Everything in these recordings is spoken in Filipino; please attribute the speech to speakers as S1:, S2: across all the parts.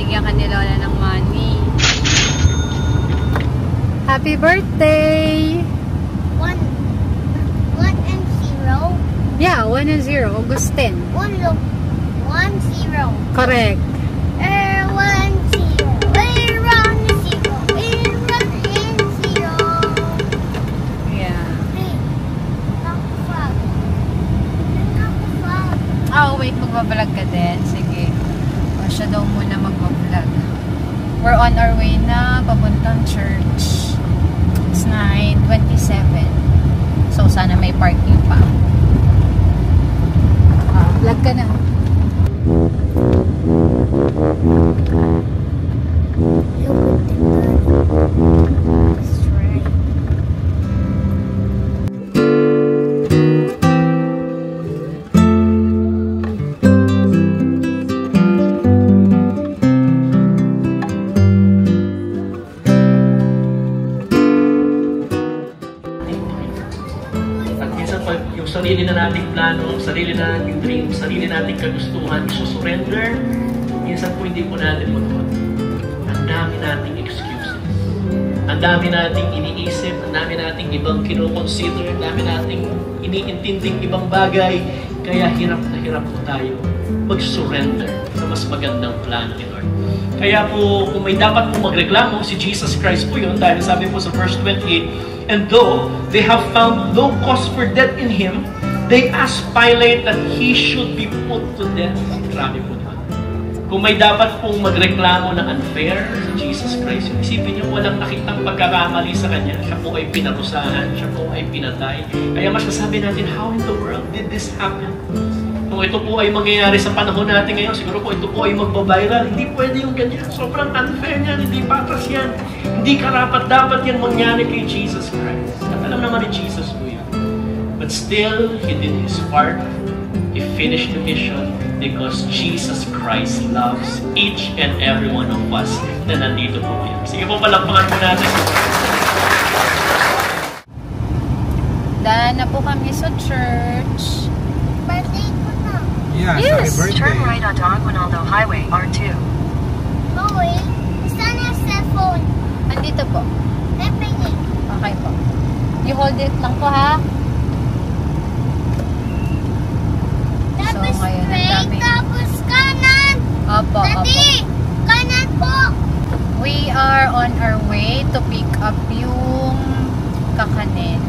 S1: Binigyan ka ni Lola ng money. Happy birthday!
S2: 1 and 0?
S1: Yeah, 1 and 0. August 10.
S2: 1 0.
S1: Correct.
S2: 1 0.
S1: Oh, wait, magbablog ka din. Sige. O, siya daw muna magbablog. We're on our way na papuntang church. It's 9:27. So, sana may parking pa. Vlog ka na.
S3: Sarili na nating plano, sarili na nating dream, sarili nating kagustuhan, isusurrender, minsan po hindi po natin magawa. Ang dami nating excuses. Ang dami nating iniisip, ang dami nating ibang kinoconsider, ang dami nating iniintinding ibang bagay. Kaya hirap na hirap po tayo mag-surrender sa mas magandang plano ni Lord. Kaya po, kung may dapat po magreklamo, si Jesus Christ po yun, dahil sabi po sa verse 28, and though they have found no cause for death in him, they asked Pilate that he should be put to death. Grabe po naman. Kung may dapat pong magreklamo na unfair sa Jesus Christ, isipin niyo walang nakitang pagkakamali sa kanya. Siya po ay pinarusahan, siya po ay pinatay. Kaya masasabi natin, how in the world did this happen? Kung ito po ay mangyayari sa panahon natin ngayon, siguro po ito po ay magbabiral. Hindi pwede yung ganyan. Sobrang unfair niyan, hindi patas yan. Hindi karapat-dapat yan mangyari kay Jesus Christ. At alam naman ni Jesus po yan. But still, He did His part. He finished the mission because Jesus Christ loves each and every one of us na nandito po ngayon. Sige po, palakpakan po natin.
S1: Dahil na po kami sa church.
S2: Birthday ko na.
S4: Yeah,
S1: Yes.
S4: happy birthday.
S5: Turn right onto Aguinaldo Highway, R2.
S2: Chloe, saan yung cellphone?
S1: Andito po.
S2: Pepengin.
S1: Okay po. You hold it lang po, ha?
S2: Tapos
S1: ngayon, ang
S2: straight,
S1: dami.
S2: tapos kanan.
S1: Opo,
S2: Daddy, kanan po.
S1: We are on our way to pick up yung kakanin.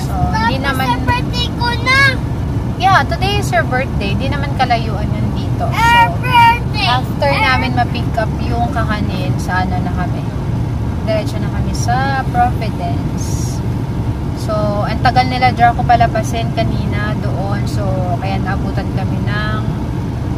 S1: So, hindi
S2: Tapos
S1: naman...
S2: sa birthday ko na.
S1: Yeah, today is your birthday. Di naman kalayuan yun dito. So,
S2: Birthday.
S1: after namin ma-pick up yung kakanin, sa ano na kami. Diretso na kami sa Providence. So, ang tagal nila Draco palapasin kanina doon. So, kaya naabutan kami ng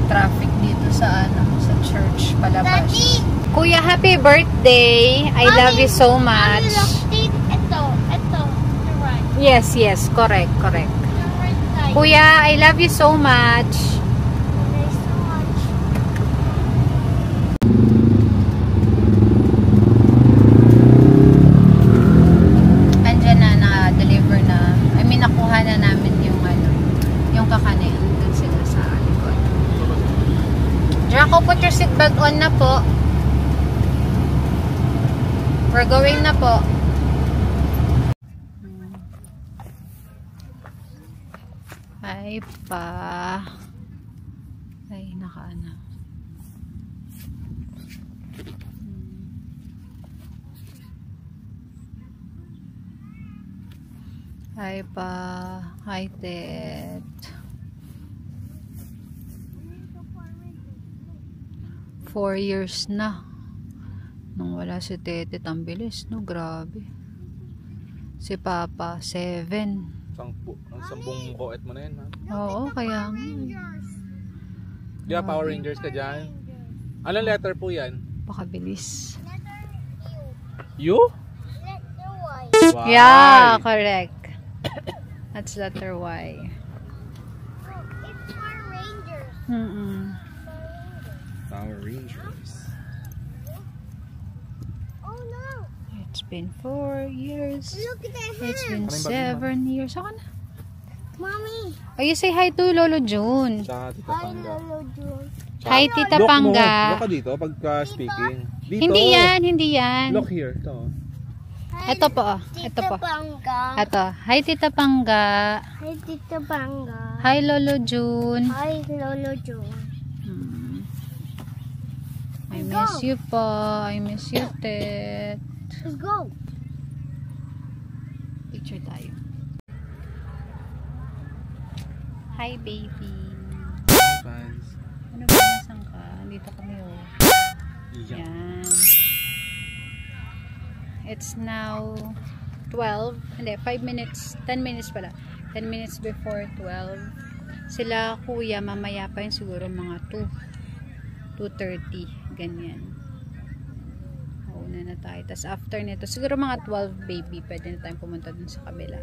S1: traffic dito sa ano, sa church palabas.
S2: Daddy.
S1: Kuya, happy birthday. I love you so much.
S2: Ito. The right.
S1: Yes, yes. Correct, correct.
S2: The right side.
S1: Kuya, I love you so much.
S2: There's so much.
S1: Andyan na, na-deliver na. I mean, nakuha na namin yung ano, yung kakanin. Doon sila sa likod. Draco, put your seatbelt on na po. We're going na po. Ay pa. Ay, nakaano. Hi pa. Hi, Ted. 4 years na. Nung wala si Tete, ang bilis, no? Grabe. Si Papa, 7.
S4: Ang sambong koet mo na yan, ha?
S1: Oo, kaya nga.
S4: Yeah, Power Rangers ka dyan. Anong letter po yan?
S1: Pakabilis.
S4: U?
S2: Letter Y.
S4: Why?
S1: Yeah, correct. That's letter Y.
S2: It's Power Rangers.
S4: Power Rangers.
S2: Oh no.
S1: It's been 4 years.
S2: Look at the
S1: It's
S2: hand.
S1: been 7 years. Ako na.
S2: Mommy.
S1: Oh, you say hi to Lolo June.
S4: Tsaka Tita
S2: Hi,
S4: Panga.
S2: Lolo June.
S1: Hi, Tita
S4: Look mo.
S1: Pangga.
S4: Look ka dito pagka speaking. Dito.
S1: Hindi yan.
S4: Look here. Ito.
S1: Ito po. Ito po. Ito. Hi, Tita Pangga.
S2: Hi, Tita Pangga.
S1: Hi, Lolo June.
S2: Hi, Lolo June.
S1: I miss you po. I miss you, Tet.
S2: Let's go.
S1: Picture tayo. Hi, baby.
S4: Fans.
S1: Ano ba? Nasaan ka? Dito kami, oh. Yan. It's now 12. Hindi, 5 minutes. 10 minutes pala. 10 minutes before 12. Sila, kuya, mamaya pa yun siguro mga 2:30. Ganyan. Mauna na tayo. Tapos after nito, siguro mga 12, baby, pwede na tayong pumunta dun sa kabila.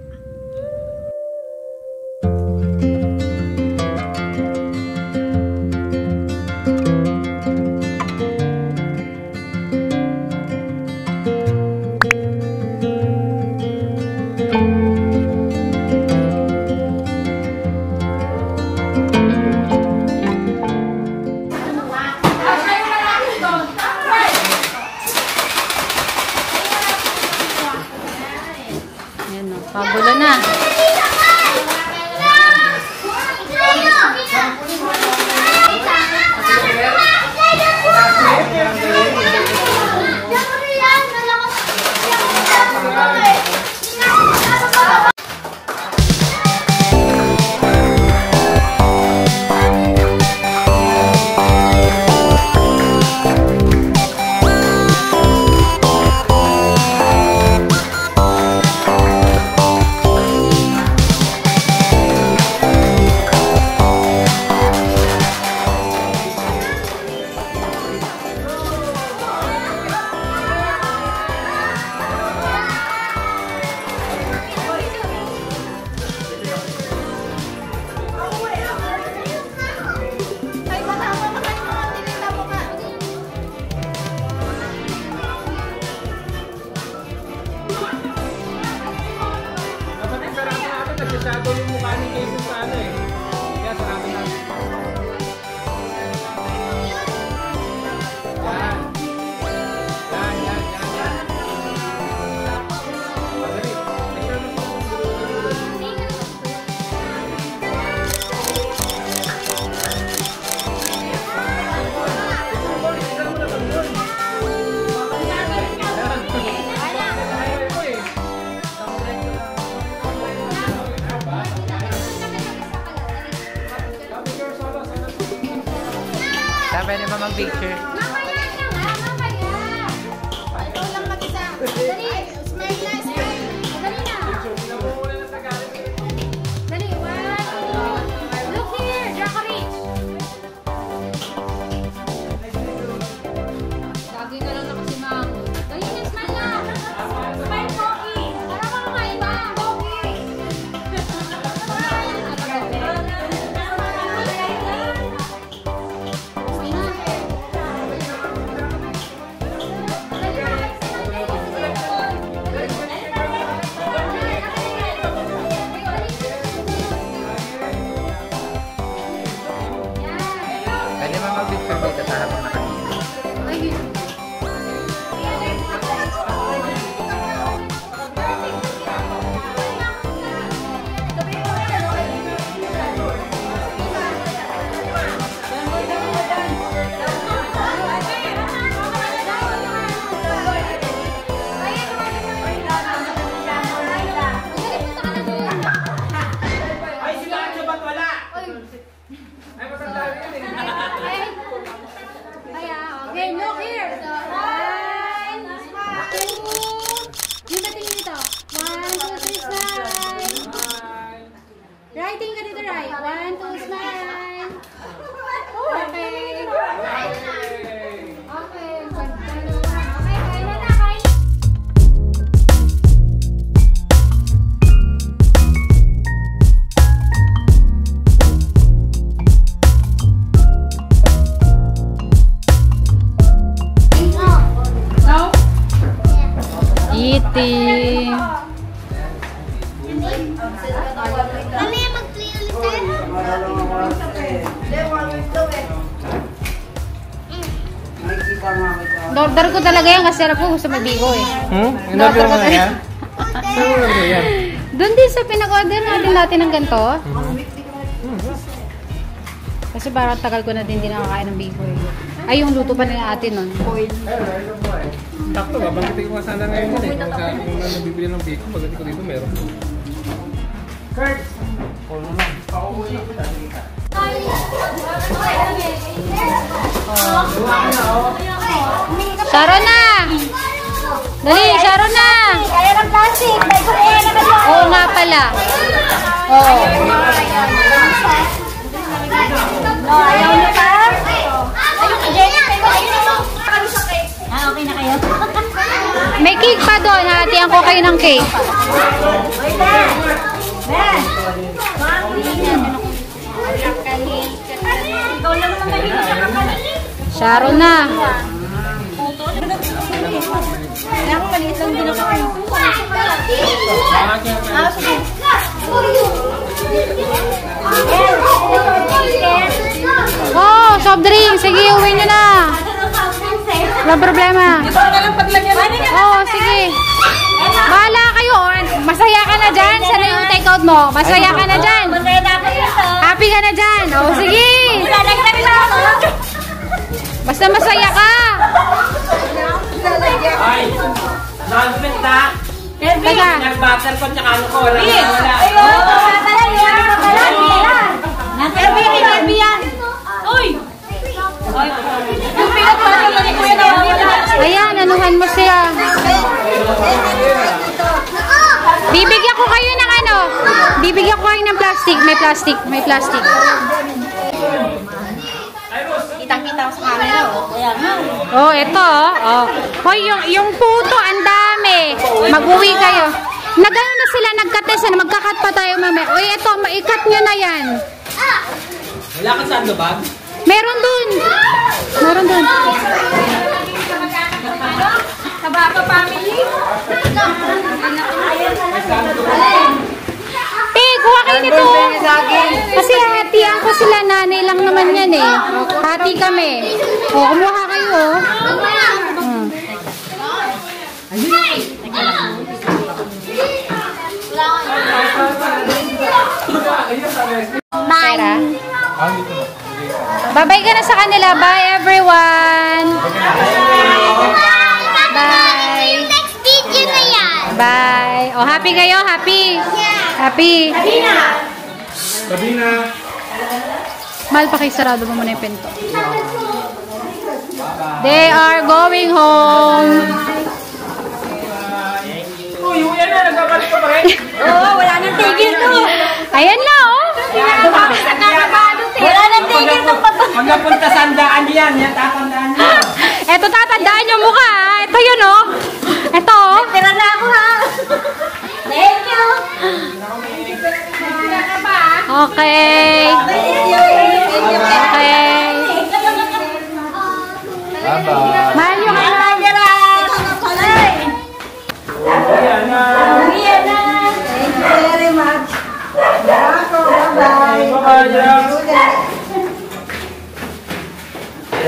S1: Pagulo na.
S6: Pwede ba mag-picture? Pwede ba mag-picture dito sa habang nakakita?
S1: Okay, look here. So, 1, 2. Yung dating dito. 1, 2, 3, smile. Writing ka dito, right? 1, 2, smile. Okay. Okay. Okay, kain na. Eating.
S2: Mamaya mag-play ulit tayo.
S1: Order ko talaga yan kasi alam ko gusto mabigo eh.
S4: In-order mo na yan? Saan mo na yan?
S1: Doon din sa pinag-order natin ng ganito. Kasi parang tagal ko na din nakakain ng bigo eh. Ay, yung luto pa nila ate nun.
S4: Sakto, babangkitin ko nga sana ngayon yun eh. Kung nabibili ng bacon, pagdating ko dito meron. Kurt!
S1: Sharon na! Dali, Sharon na!
S2: Kaya ng plastic. May kuya na kayo.
S1: Oo nga pala. Oo.
S2: No, ayaw niyo pa? Jenny, okay na kayo?
S1: May cake pa doon. Hatihan ko kayo ng cake. Sharon na. Oh, soft drink. Sige, uwi nyo na. Walang problema. Oh, sige. Bahala kayo. Masaya ka na dyan. Sana yung take out mo. Masaya ka na dyan. Happy ka na dyan. Oh, sige. Basta masaya ka.
S7: Ay, announcement na.
S1: Teka.
S7: Nag-butter ko tsaka ano ko. Wala.
S1: Ayan, anuhan mo siya. Bibigyan ko kayo ng ano? Bibigyan ko kayo ng plastic. May plastic. May plastic.
S2: Kitang-kita ko sa camera. Ayan.
S1: Oh, ito. Oh. Hoy, yung puto, ang dami. Mag-uwi kayo. Nagano na sila, nagka-test na. Magka-cut pa tayo mamaya. Uy, ito, maikat nyo na yan.
S7: Wala ka sandbag?
S1: Meron dun. Meron dun.
S2: Kabaka family.
S1: Kuha kayo nito. Kasi hatian ko sila, nanay lang naman yan eh. Hati kami. O, kumuha kayo. Pera. Bye-bye ka na sa kanila. Bye everyone. Bye.
S2: Next video na yan.
S1: Bye. O, happy kayo? Happy? Happy.
S4: Sabina!
S1: Mahal pa kayo, sarado mo muna yung pinto. They are going home.
S7: Uy, uwi na. Nagbabalik ka pa rin.
S2: Oo, wala nang tigil to.
S1: Ayan na, oh.
S2: Wala nang tigil to.
S7: Pag napunta sandaan yan, yan tatandaan nyo.
S1: Eto, tatandaan yung mukha, ha? Ito yun, oh. Ito, oh.
S2: Tira na ako, ha? Thank you.
S1: Okay. Okay.
S4: Bye-bye!
S1: Mahal yung
S2: Very much.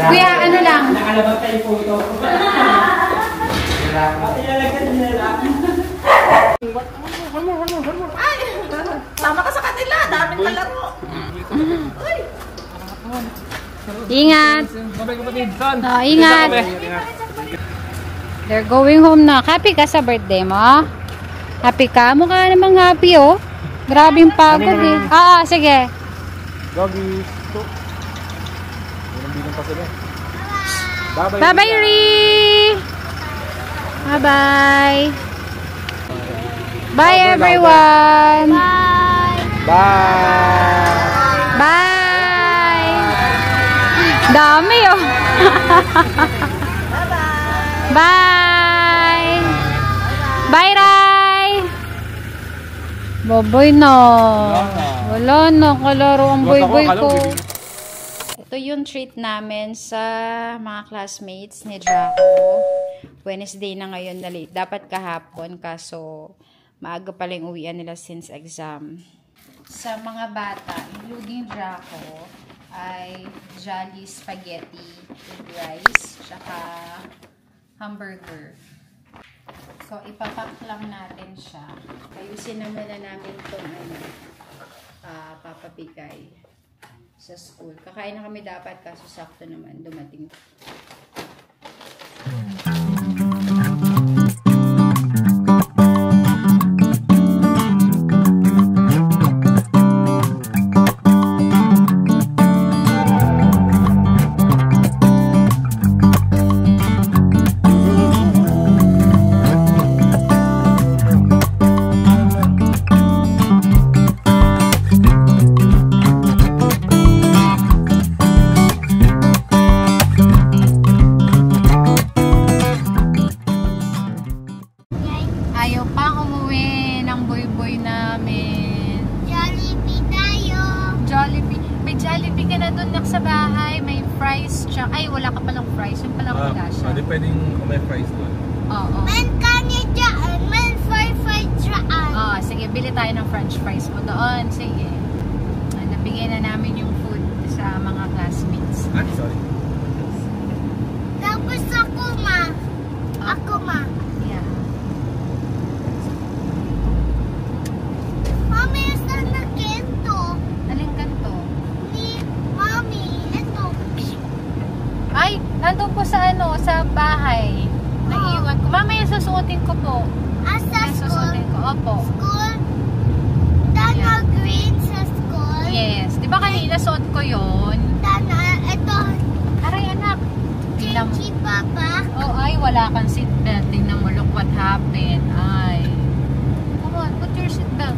S1: Kuya, ano lang?
S7: Nakalabas tayo po ito.
S2: Tama ka sa kanila. Daming kalaro.
S1: Ingat.
S4: Bye-bye kapatid! Son!
S1: Oh, ingat. They're going home na. Happy ka sa birthday mo? Happy ka? Mukha namang happy, oh. Grabing pagod, eh. Oo, sige.
S4: Doggies! Bilang pa sila. Bye-bye!
S1: Bye-bye, Ree! Bye-bye! Bye, everyone!
S4: Bye!
S1: Bye! Dami, oh! Bye! Bye, Rai! Baboy na. Wala na. Kalaro ang boy-boy ko. Ito yung treat namin sa mga classmates ni Draco. Wednesday na ngayon. Dapat kahapon. Kaso maaga pala yung uwian nila since exam. Sa mga bata, including Draco, ay Jolly Spaghetti with rice. Tsaka hamburger. So, ipapack lang natin siya. Ayusin naman na namin itong papapigay sa school. Kakain na kami dapat kaso sakto naman dumating. Sa bahay, may fries siya. Ay, wala ka palang fries. Yung palang wala siya.
S4: Hindi pwedeng may fries doon.
S1: Oo.
S2: Man kanya dyan. Man fry dyan.
S1: Oo, sige. Bili tayo ng french fries mo doon. Sige. Nabigay na namin yung food sa mga classmates.
S4: Ah, sorry.
S2: Tapos ako, ma. Ako, ma.
S1: Yeah.
S2: Mami, saan na kento?
S1: Aling kanto?
S2: Mami, ito.
S1: Ay, nandun po sa sa bahay. Naiwan ko. Mamaya susuotin ko po.
S2: Sa school?
S1: Susuotin ko. Opo.
S2: School? Dana green sa school?
S1: Yes. Di ba kanina suot ko yun?
S2: Dana, ito.
S1: Aray, anak. Tingnan mo.
S2: Thank you, Papa.
S1: Oh, ay, wala kang seatbelt. Tingnan mo, look what happened. Ay. Come on, put your seatbelt.